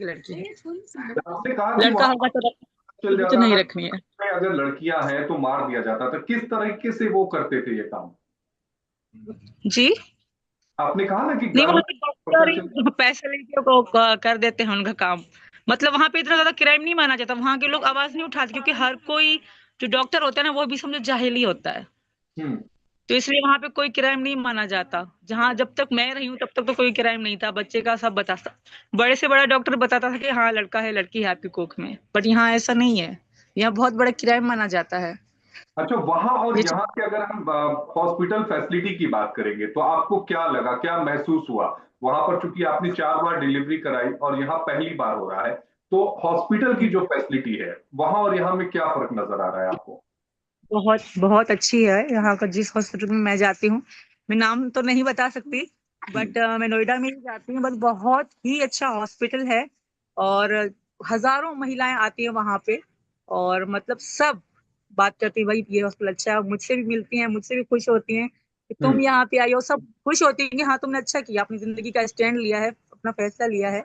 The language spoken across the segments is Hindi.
लड़की। आपने कहा कि लड़का वहां होगा तो चल रखनी तो जाता नहीं था, रखनी है। में अगर लड़कियां हैं तो मार दिया जाता था, किस तरीके से वो करते थे ये काम? जी। आपने कहा ना कि नहीं, गर्भ वहाँ में पे पता डॉक्टर चल। ही पैसे लेके को कर देते हैं उनका काम। मतलब वहाँ पे इतना ज्यादा क्राइम नहीं माना जाता, वहाँ के लोग आवाज नहीं उठाते क्योंकि हर कोई जो डॉक्टर होता है ना वो भी समझो जाहिल ही होता है। हम्म। तो इसलिए वहां पे कोई क्राइम नहीं माना जाता। जहाँ जब तक मैं रही हूँ तब तक तो कोई क्राइम नहीं था, बच्चे का सब बताता। बड़े से बड़ा डॉक्टर बताता था कि हाँ लड़का है लड़की है आपकी कोख में, बट यहाँ ऐसा नहीं है। यहाँ बहुत बड़ा क्राइम माना जाता है। अच्छा, वहां और ये यहाँ के अगर हम हॉस्पिटल फैसिलिटी की बात करेंगे तो आपको क्या लगा, क्या महसूस हुआ? वहां पर चूंकि आपने 4 बार डिलीवरी कराई और यहाँ पहली बार हो रहा है, तो हॉस्पिटल की जो फैसिलिटी है वहां और यहाँ में क्या फर्क नजर आ रहा है आपको? बहुत बहुत अच्छी है यहाँ का। जिस हॉस्पिटल में मैं जाती हूँ, मैं नाम तो नहीं बता सकती, बट मैं नोएडा में ही जाती हूँ, बस बहुत ही अच्छा हॉस्पिटल है। और हजारों महिलाएं आती हैं वहां पे। और मतलब सब बात करती है भाई ये हॉस्पिटल अच्छा है, मुझसे भी मिलती हैं, मुझसे भी खुश होती हैं कि तुम हम्म। यहाँ पे आई हो। सब खुश होती हैं कि हाँ तुमने अच्छा किया, अपनी जिंदगी का स्टैंड लिया है, अपना फैसला लिया है।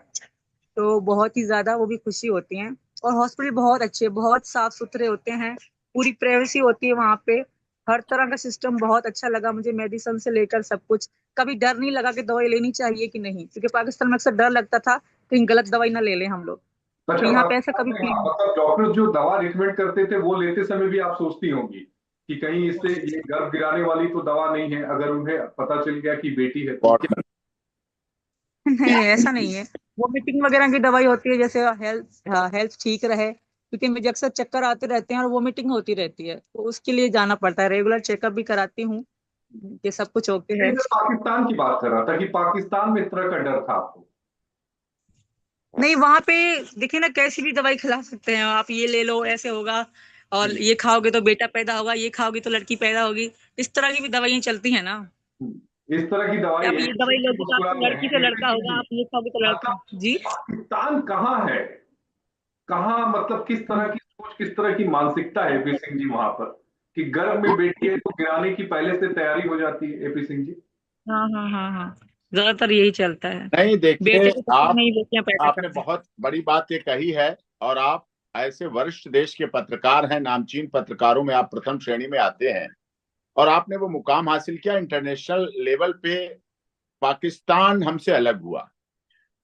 तो बहुत ही ज्यादा वो भी खुशी होती हैं। और हॉस्पिटल बहुत अच्छे, बहुत साफ सुथरे होते हैं, पूरी प्राइवेसी होती है वहां पे। हर तरह का सिस्टम बहुत अच्छा लगा मुझे, मेडिसिन से लेकर सब कुछ। कभी डर नहीं लगा कि दवाई लेनी चाहिए कि नहीं, क्योंकि पाकिस्तान में अक्सर डर लगता था कहीं गलत दवाई ना ले लें हम लोग। तो अच्छा, यहाँ पे ऐसा पाकिस्तान कभी में फील हाँ, नहीं। मतलब डॉक्टर जो दवा रिकमेंड करते थे वो लेते समय भी आप सोचती होंगी कि कहीं इससे ये गर्भ गिराने वाली तो दवा नहीं है, अगर उन्हें पता चल गया कि बेटी है तो क्या? नहीं ऐसा नहीं है। वोमिटिंग वगैरह की दवाई होती है, जैसे हेल्थ हेल्थ ठीक रहे, क्योंकि मुझे अक्सर चक्कर आते रहते हैं और वोमिटिंग होती रहती है, तो उसके लिए जाना पड़ता है। रेगुलर चेकअप भी कराती हूँ कि सब कुछ ओके है। मैं पाकिस्तान की बात कर रहा था कि पाकिस्तान में इस तरह का डर था आपको? नहीं वहां पे देखिए ना, कैसी भी दवाई खिला सकते हैं आप, ये ले लो ऐसे होगा, और हम्म। ये खाओगे तो बेटा पैदा होगा, ये खाओगे तो लड़की पैदा होगी। इस तरह की भी दवाइयां चलती है ना, इस तरह की कि दवाई आप है ये कि दवाई लोगे तो मुस्कुरा आपको रहे लड़की हैं से एपी लड़का सिंह होगा, जी। आप ये खाओगे तो लड़का। मतलब जी। पाकिस्तान कहाँ है, कहाँ, मतलब किस तरह की सोच, किस तरह की मानसिकता है एपी सिंह जी वहां पर, कि गर्भ में बेटी है तो गिराने की पहले से तैयारी हो जाती है एपी सिंह जी? हाँ हाँ हाँ हाँ, ज्यादातर यही चलता है। नहीं देखिए, बेटे के चक्कर आप में ही बेटियां पैदा आपने करते हैं। बहुत बड़ी बात ये कही है। और आप ऐसे वरिष्ठ देश के पत्रकार हैं, नामचीन पत्रकारों में आप प्रथम श्रेणी में आते हैं। और आपने वो मुकाम हासिल किया इंटरनेशनल लेवल पे। पाकिस्तान हमसे अलग हुआ,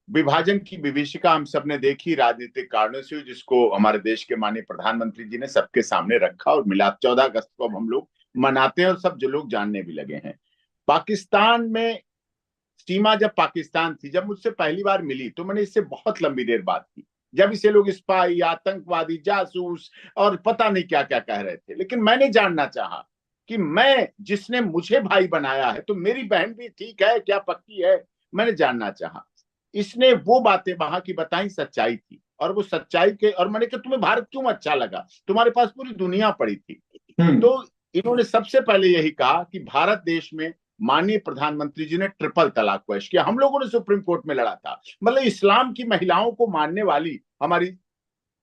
विभाजन की विभीषिका हम सबने देखी, राजनीतिक कारणों से, जिसको हमारे देश के माननीय प्रधानमंत्री जी ने सबके सामने रखा और मिला। 14 अगस्त को अब हम लोग मनाते हैं और सब जो लोग जानने भी लगे हैं। पाकिस्तान में सीमा जब पाकिस्तान थी, जब मुझसे पहली बार मिली तो मैंने इससे बहुत लंबी देर बात की। जब इसे लोग स्पाई, आतंकवादी, जासूस और पता नहीं क्या क्या कह रहे थे, लेकिन मैंने जानना चाहा कि मैं, जिसने मुझे भाई बनाया है, तो मेरी बहन भी ठीक है क्या, पक्की है? मैंने जानना चाहा। इसने वो बातें वहां की बताई, सच्चाई थी। और वो सच्चाई के, और मैंने कहा तुम्हें भारत क्यों अच्छा लगा, तुम्हारे पास पूरी दुनिया पड़ी थी। हम्म। तो इन्होंने सबसे पहले यही कहा कि भारत देश में माननीय प्रधानमंत्री जी ने ट्रिपल तलाक पेश किया। हम लोगों ने सुप्रीम कोर्ट में लड़ा था। मतलब इस्लाम की महिलाओं को मानने वाली हमारी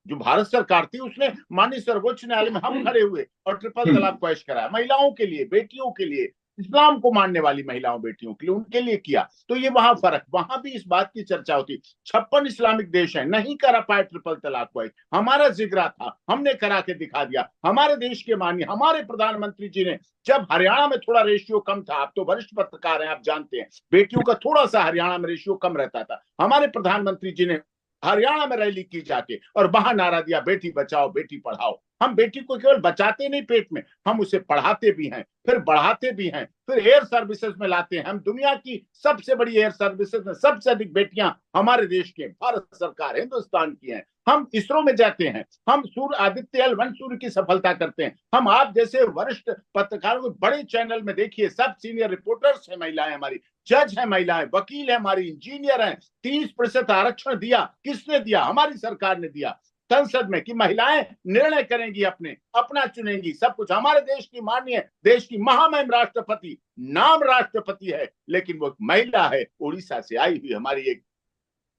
जो भारत सरकार थी, उसने माननीय सर्वोच्च न्यायालय में हम खड़े हुए और ट्रिपल हम्म। तलाक पेश कराया, महिलाओं के लिए, बेटियों के लिए, इस्लाम को मानने वाली महिलाओं बेटियों के लिए, उनके लिए किया। तो ये वहां फर्क, वहां भी इस बात की चर्चा होती। 56 इस्लामिक देश है, नहीं करा पाए ट्रिपल तलाक पेश, हमारा जिगरा था, हमने करा के दिखा दिया। हमारे देश के माननीय हमारे प्रधानमंत्री जी ने, जब हरियाणा में थोड़ा रेशियो कम था, आप तो वरिष्ठ पत्रकार हैं, आप जानते हैं, बेटियों का थोड़ा सा हरियाणा में रेशियो कम रहता था, हमारे प्रधानमंत्री जी ने हरियाणा में रैली की जाके और वहां नारा दिया, बेटी बचाओ बेटी पढ़ाओ। हम बेटी को केवल बचाते नहीं पेट में, हम उसे पढ़ाते भी हैं, फिर बढ़ाते भी हैं, फिर एयर सर्विसेज में लाते हैं। हम दुनिया की सबसे बड़ी एयर सर्विसेज में सबसे अधिक बेटियां हमारे देश के, भारत सरकार हिंदुस्तान की हैं। हम इसरो में जाते हैं, हम सूर्य आदित्य L1 सूर्य की सफलता करते हैं। हम आप जैसे वरिष्ठ पत्रकारों को बड़े चैनल में देखिए, सब सीनियर रिपोर्टर्स है महिलाएं, हमारी जज है महिलाएं, वकील है हमारी, इंजीनियर हैं। 30% आरक्षण दिया, किसने दिया? हमारी सरकार ने दिया संसद में, कि महिलाएं निर्णय करेंगी, अपने अपना चुनेंगी सब कुछ। हमारे देश की माननीय, देश की महामहिम राष्ट्रपति, नाम राष्ट्रपति है लेकिन वो महिला है, उड़ीसा से आई हुई हमारी एक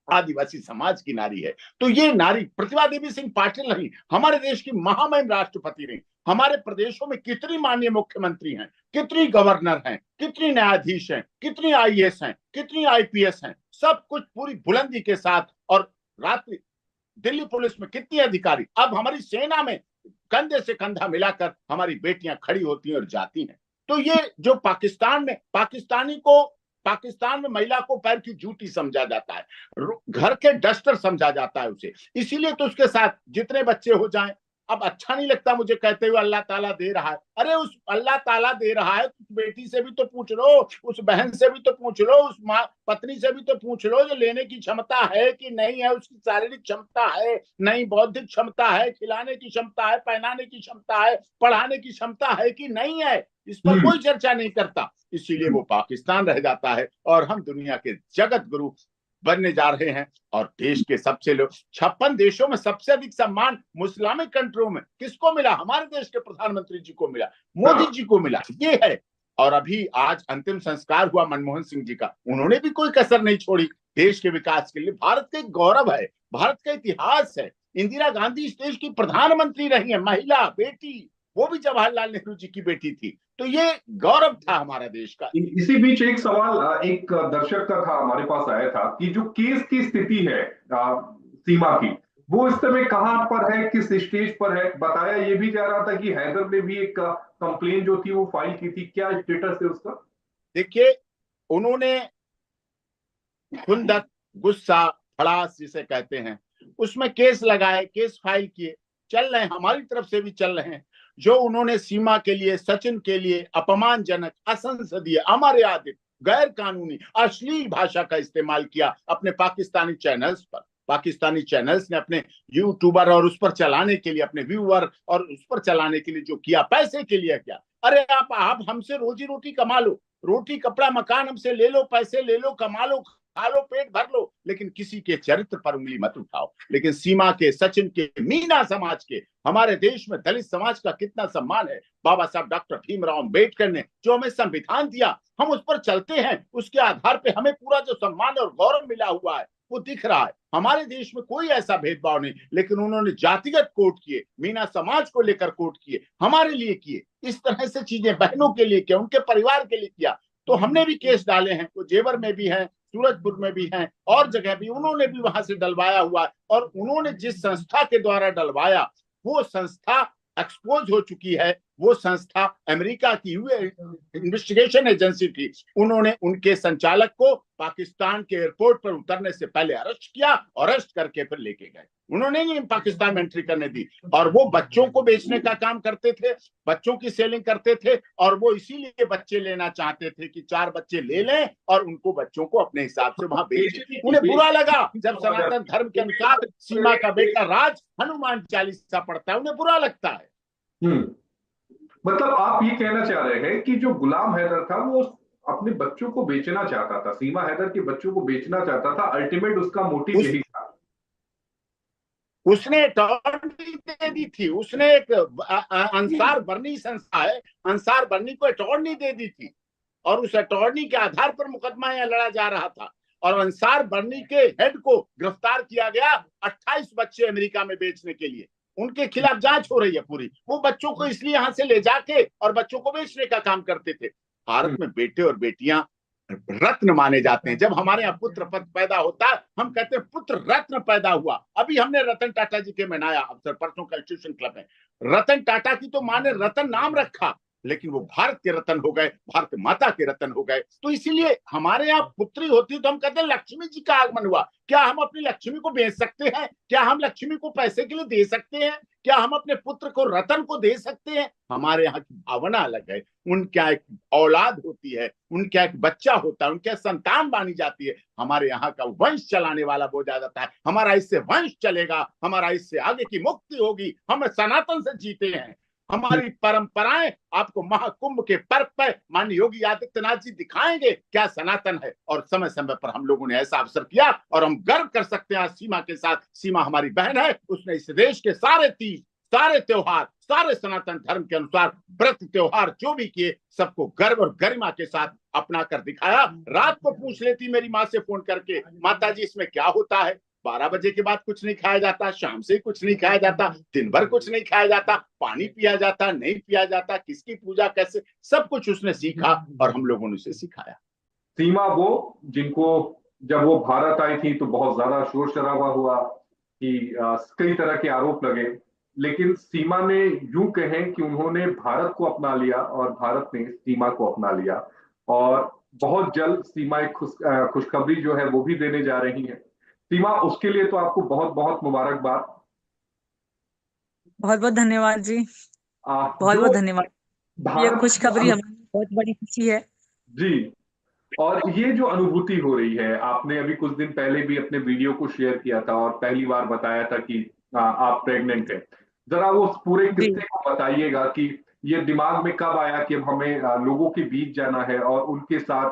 आदिवासी समाज की नारी है। तो ये नारी प्रतिभा देवी सिंह पाटिल नहीं, हमारे देश की महामहिम राष्ट्रपति नहीं। हमारे प्रदेशों में कितनी माननीय मुख्यमंत्री हैं, कितनी गवर्नर हैं, कितनी न्यायाधीश हैं, कितनी आईएएस हैं, कितनी आईपीएस हैं, सब कुछ पूरी बुलंदी के साथ और रात्रि दिल्ली पुलिस में कितनी अधिकारी, अब हमारी सेना में कंधे से कंधा मिलाकर हमारी बेटियां खड़ी होती हैं और जाती हैं। तो ये जो पाकिस्तान में महिला को पैर की जूती समझा जाता है, घर के डस्टर समझा जाता है उसे, इसीलिए तो उसके साथ जितने बच्चे हो जाएं। अब अच्छा नहीं लगता मुझे कहते हुए अल्लाह ताला दे रहा है। अरे उस अल्लाह ताला दे रहा है, उस बेटी से भी तो पूछ लो, उस बहन से भी तो पूछ लो, उस माँ पत्नी से भी तो पूछ लो, जो लेने की क्षमता है कि नहीं है, उसकी शारीरिक क्षमता है नहीं, बौद्धिक क्षमता है, खिलाने की क्षमता है, पहनाने की क्षमता है, पढ़ाने की क्षमता है कि नहीं है, इस पर कोई चर्चा नहीं करता। इसीलिए वो पाकिस्तान रह जाता है और हम दुनिया के जगत गुरु बनने जा रहे हैं। और देश के सबसे लोग 56 देशों में सबसे अधिक सम्मान मुस्लिमिक कंट्रियों में किसको मिला? हमारे देश के प्रधानमंत्री जी को मिला, मोदी जी को मिला, ये है। और अभी आज अंतिम संस्कार हुआ मनमोहन सिंह जी का, उन्होंने भी कोई कसर नहीं छोड़ी देश के विकास के लिए। भारत का एक गौरव है, भारत का इतिहास है। इंदिरा गांधी इस देश की प्रधानमंत्री रही है, महिला बेटी, वो भी जवाहरलाल नेहरू जी की बेटी थी। तो ये गौरव था हमारा देश का। इसी बीच एक सवाल एक दर्शक का था, हमारे पास आया था कि जो केस की स्थिति है सीमा की, वो इस समय कहां पर है, किस स्टेज पर है? बताया ये भी जा रहा था कि हैदर ने भी एक कंप्लेन जो थी वो फाइल की थी, क्या स्टेटस है उसका? देखिए, उन्होंने खुंदक, गुस्सा, भड़ास जिसे कहते हैं, उसमें केस लगाए, केस फाइल किए, चल रहे हैं, हमारी तरफ से भी चल रहे हैं। जो उन्होंने सीमा के लिए, सचिन के लिए अपमानजनक, असंसदीय, अमर्यादित, गैर कानूनी, अश्लील भाषा का इस्तेमाल किया अपने पाकिस्तानी चैनल्स पर। पाकिस्तानी चैनल्स ने अपने यूट्यूबर और उस पर चलाने के लिए, अपने व्यूअर और उस पर चलाने के लिए जो किया, पैसे के लिए किया। अरे आप हमसे रोजी रोटी कमा लो, रोटी कपड़ा मकान हमसे ले लो, पैसे ले लो, कमा लो, खा लो, पेट भर लो, लेकिन किसी के चरित्र पर उंगली मत उठाओ। लेकिन सीमा के, सचिन के, मीना समाज के, हमारे देश में दलित समाज का कितना सम्मान है। बाबा साहब डॉक्टर भीमराव अम्बेडकर ने जो हमें संविधान दिया, हम उस पर चलते हैं, उसके आधार पर हमें पूरा जो सम्मान और गौरव मिला हुआ है वो दिख रहा है। हमारे देश में कोई ऐसा भेदभाव नहीं, लेकिन उन्होंने जातिगत कोर्ट किए, मीना समाज को लेकर कोर्ट किए, हमारे लिए किए, इस तरह से चीजें बहनों के लिए किया, उनके परिवार के लिए किया। तो हमने भी केस डाले हैं, वो जेवर में भी हैं, सूरजपुर में भी हैं, और जगह भी उन्होंने भी वहां से डलवाया हुआ है। और उन्होंने जिस संस्था के द्वारा डलवाया, वो संस्था एक्सपोज हो चुकी है। वो संस्था अमेरिका की इन्वेस्टिगेशन एजेंसी थी। उन्होंने उनके संचालक को पाकिस्तान के एयरपोर्ट पर उतरने से पहले अरेस्ट किया, अरेस्ट करके फिर लेके गए। उन्होंने नहीं पाकिस्तान में एंट्री करने दी। और वो बच्चों को बेचने का काम करते थे, बच्चों की सेलिंग करते थे, और वो इसीलिए बच्चे लेना चाहते थे कि 4 बच्चे ले लें और उनको बच्चों को अपने हिसाब से वहां बेचें। उन्हें बुरा लगा जब सनातन धर्म के अनुसार सीमा का बेटा राज हनुमान चालीसा पढ़ता है, उन्हें बुरा लगता है। मतलब आप ये कहना चाह रहे हैं कि जो गुलाम हैदर था वो अपने बच्चों को बेचना चाहता था, सीमा हैदर के बच्चों को बेचना चाहता था, अल्टीमेट उसका मोटिव यही था। उसने अटॉर्नी दे दी थी, उसने एक अंसार बर्नी संस्था है, अंसार बर्नी को अटॉर्नी दे दी थी, और उस अटॉर्नी के आधार पर मुकदमा यहाँ लड़ा जा रहा था। और अंसार बर्नी के हेड को गिरफ्तार किया गया 28 बच्चे अमेरिका में बेचने के लिए, उनके खिलाफ जांच हो रही है पूरी। वो बच्चों को इसलिए यहां से ले जाके और बच्चों को बेचने का काम करते थे। भारत में बेटे और बेटियां रत्न माने जाते हैं। जब हमारे यहाँ पुत्र पैदा होता है, हम कहते हैं पुत्र रत्न पैदा हुआ। अभी हमने रतन टाटा जी के मनाया अवसर, परसों कॉन्स्टिट्यूशन क्लब में। रतन टाटा की तो माँ ने रतन नाम रखा, लेकिन वो भारत के रतन हो गए, भारत माता के रतन हो गए। तो इसीलिए हमारे यहाँ पुत्री होती तो हम कहते हैं लक्ष्मी जी का आगमन हुआ। क्या हम अपनी लक्ष्मी को बेच सकते हैं? क्या हम लक्ष्मी को पैसे के लिए दे सकते हैं? क्या हम अपने पुत्र को, रतन को दे सकते हैं? हमारे यहाँ की भावना अलग है। उनका एक औलाद होती है, उनका एक बच्चा होता है, उनके संतान मानी जाती है। हमारे यहाँ का वंश चलाने वाला बोला जाता है, हमारा इससे वंश चलेगा, हमारा इससे आगे की मुक्ति होगी, हम सनातन से जीते हैं। हमारी परंपराएं आपको महाकुंभ के पर्व पर माननीय योगी आदित्यनाथ जी दिखाएंगे क्या सनातन है। और समय समय पर हम लोगों ने ऐसा अवसर किया, और हम गर्व कर सकते हैं सीमा के साथ। सीमा हमारी बहन है, उसने इस देश के सारे तीज, सारे त्योहार, सारे सनातन धर्म के अनुसार व्रत त्योहार जो भी किए, सबको गर्व और गरिमा के साथ अपना कर दिखाया। रात को पूछ लेती मेरी माँ से फोन करके, माता जी इसमें क्या होता है? 12 बजे के बाद कुछ नहीं खाया जाता, शाम से कुछ नहीं खाया जाता, दिन भर कुछ नहीं खाया जाता, पानी पिया जाता, नहीं पिया जाता, किसकी पूजा कैसे, सब कुछ उसने सीखा और हम लोगों ने उसे सिखाया। सीमा वो जिनको जब वो भारत आई थी तो बहुत ज्यादा शोर शराबा हुआ कि कई तरह के आरोप लगे। लेकिन सीमा ने, यूं कहें कि उन्होंने भारत को अपना लिया और भारत ने सीमा को अपना लिया। और बहुत जल्द सीमा एक खुशखबरी जो है वो भी देने जा रही है। सीमा, उसके लिए तो आपको बहुत बहुत मुबारकबाद। बहुत बहुत धन्यवाद जी। बहुत जो बहुत धन्यवाद। ये भारत खुशखबरी हमारी बहुत बड़ी खुशी है। जी, और ये जो अनुभूति हो रही है, आपने अभी कुछ दिन पहले भी अपने वीडियो को शेयर किया था और पहली बार बताया था कि आप प्रेग्नेंट हैं। जरा वो पूरे जी। किस्से को बताइएगा कि ये दिमाग में कब आया कि अब हमें लोगों के बीच जाना है और उनके साथ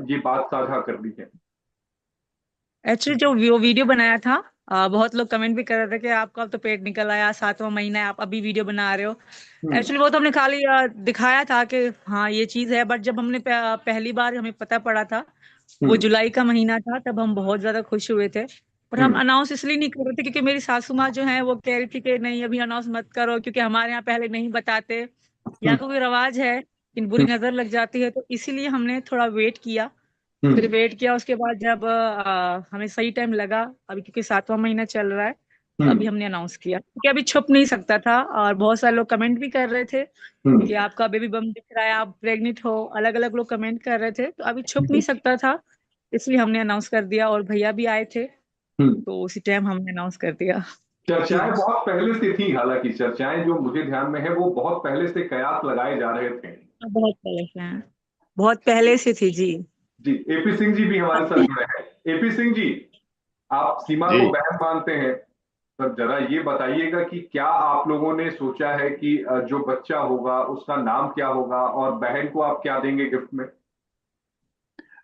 ये बात साझा करनी है। एक्चुअली जो वो वीडियो बनाया था, बहुत लोग कमेंट भी कर रहे थे कि आपका अब तो पेट निकल आया, 7वां महीना है, आप अभी वीडियो बना रहे हो। हम्म। एक्चुअली वो तो हमने खाली दिखाया था कि हाँ ये चीज है, बट जब हमने पहली बार हमें पता पड़ा था, वो हम्म। जुलाई का महीना था, तब हम बहुत ज्यादा खुश हुए थे। पर हम हम्म। अनाउंस इसलिए नहीं कर रहे थे क्योंकि मेरी सासू माँ जो है वो कह रही थी कि नहीं अभी अनाउंस मत करो, क्योंकि हमारे यहाँ पहले नहीं बताते। यहाँ हम्म। का कोई रिवाज है कि बुरी हम्म। नजर लग जाती है, तो इसीलिए हमने थोड़ा वेट किया। फिर हम्म। वेट किया, उसके बाद जब हमें सही टाइम लगा, अभी क्योंकि 7वां महीना चल रहा है, तो अभी हम्म। हमने अनाउंस किया, क्योंकि अभी छुप नहीं सकता था। और बहुत सारे लोग कमेंट भी कर रहे थे कि हम्म। आपका बेबी बम दिख रहा है, आप प्रेग्नेंट हो, अलग अलग लोग कमेंट कर रहे थे, तो अभी छुप नहीं सकता था, इसलिए हमने अनाउंस कर दिया। और भैया भी आए थे, हम्म। तो उसी टाइम हमने अनाउंस कर दिया। जी। चर्चाएं बहुत पहले से थी, हालांकि चर्चाएं जो मुझे ध्यान में है वो बहुत पहले से कयास लगाए जा रहे थे। बहुत पहले से हैं, बहुत पहले से थी जी। जी, एपी सिंह जी भी हमारे साथ जुड़े हैं। एपी सिंह जी, आप सीमा जी को बहन मानते हैं, तो जरा ये बताइएगा कि क्या आप लोगों ने सोचा है कि जो बच्चा होगा उसका नाम क्या होगा और बहन को आप क्या देंगे गिफ्ट में?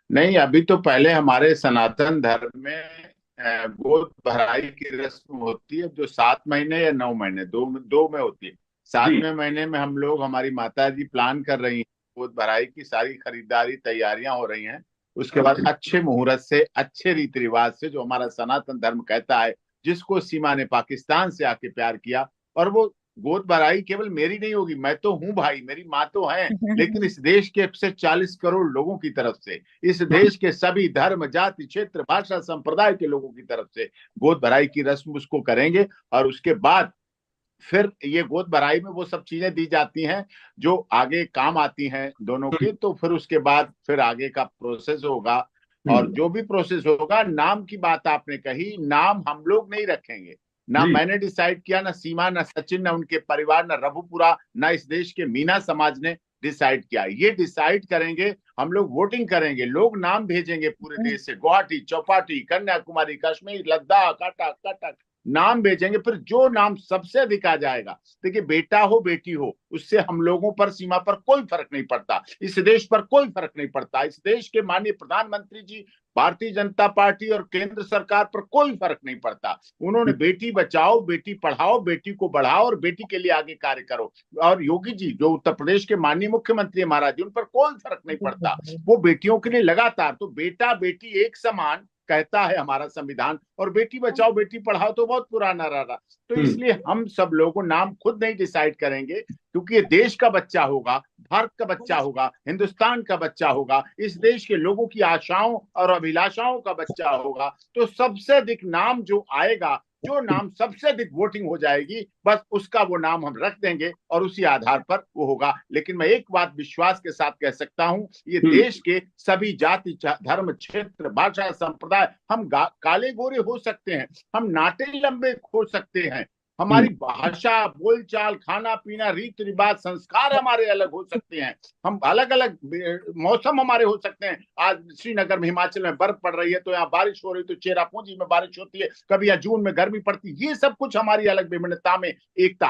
नहीं, अभी तो पहले हमारे सनातन धर्म में गोद भराई की रस्म होती है, जो 7 महीने या 9 महीने, दो दो में होती है। जी। 7वें महीने में हम लोग, हमारी माता जी प्लान कर रही हैं, गोद भराई की सारी खरीदारी तैयारियां हो रही हैं। उसके बाद अच्छा। अच्छे मुहूर्त से, अच्छे रीति रिवाज से, जो हमारा सनातन धर्म कहता है, जिसको सीमा ने पाकिस्तान से आके प्यार किया। और वो गोद भराई केवल मेरी नहीं होगी, मैं तो हूं भाई, मेरी माँ तो है, लेकिन इस देश के 140 करोड़ लोगों की तरफ से, इस देश के सभी धर्म, जाति, क्षेत्र, भाषा, संप्रदाय के लोगों की तरफ से गोद भराई की रस्म उसको करेंगे। और उसके बाद फिर ये गोद भराई में वो सब चीजें दी जाती हैं जो आगे काम आती हैं दोनों के। तो फिर उसके बाद फिर आगे का प्रोसेस होगा। और हम्म। जो भी प्रोसेस होगा, नाम की बात आपने कही, नाम हम लोग नहीं रखेंगे। ना जी। मैंने डिसाइड किया, ना सीमा, ना सचिन, ना उनके परिवार, ना रघुपुरा, ना इस देश के मीना समाज ने डिसाइड किया। ये डिसाइड करेंगे हम लोग, वोटिंग करेंगे, लोग नाम भेजेंगे पूरे देश से, गुवाहाटी, चौपाटी, कन्याकुमारी, कश्मीर, लद्दाख, कटक कटक, नाम भेजेंगे। फिर जो नाम सबसे अधिक आ जाएगा, देखिए बेटा हो बेटी हो, उससे हम लोगों पर, सीमा पर कोई फर्क नहीं पड़ता, इस देश पर कोई फर्क नहीं पड़ता। इस देश के माननीय प्रधानमंत्री जी, भारतीय जनता पार्टी और केंद्र सरकार पर कोई फर्क नहीं पड़ता। उन्होंने बेटी बचाओ, बेटी पढ़ाओ, बेटी को बढ़ाओ और बेटी के लिए आगे कार्य करो। और योगी जी, जो उत्तर प्रदेश के माननीय मुख्यमंत्री महाराज जी, उन पर कोई फर्क नहीं पड़ता, वो बेटियों के लिए लगातार। तो बेटा बेटी एक समान कहता है हमारा संविधान, और बेटी बचाओ बेटी पढ़ाओ तो बहुत पुराना रहा। तो हम्म। इसलिए हम सब लोगों नाम खुद नहीं डिसाइड करेंगे, क्योंकि ये देश का बच्चा होगा, भारत का बच्चा होगा, हिंदुस्तान का बच्चा होगा, इस देश के लोगों की आशाओं और अभिलाषाओं का बच्चा होगा। तो सबसे अधिक नाम जो आएगा, जो नाम सबसे अधिक वोटिंग हो जाएगी, बस उसका वो नाम हम रख देंगे और उसी आधार पर वो होगा। लेकिन मैं एक बात विश्वास के साथ कह सकता हूं, ये हम्म। देश के सभी जाति, धर्म, क्षेत्र, भाषा, संप्रदाय, हम काले गोरे हो सकते हैं, हम नाटे लंबे हो सकते हैं, हम्म। हमारी भाषा, बोलचाल, खाना पीना, रीति रिवाज, संस्कार हमारे अलग हो सकते हैं, हम अलग अलग मौसम हमारे हो सकते हैं। आज श्रीनगर में, हिमाचल में बर्फ पड़ रही है, तो यहाँ बारिश हो रही, तो चेरापूंजी में बारिश होती है, कभी यहाँ जून में गर्मी पड़ती है। ये सब कुछ हमारी अलग विभिन्नता में एकता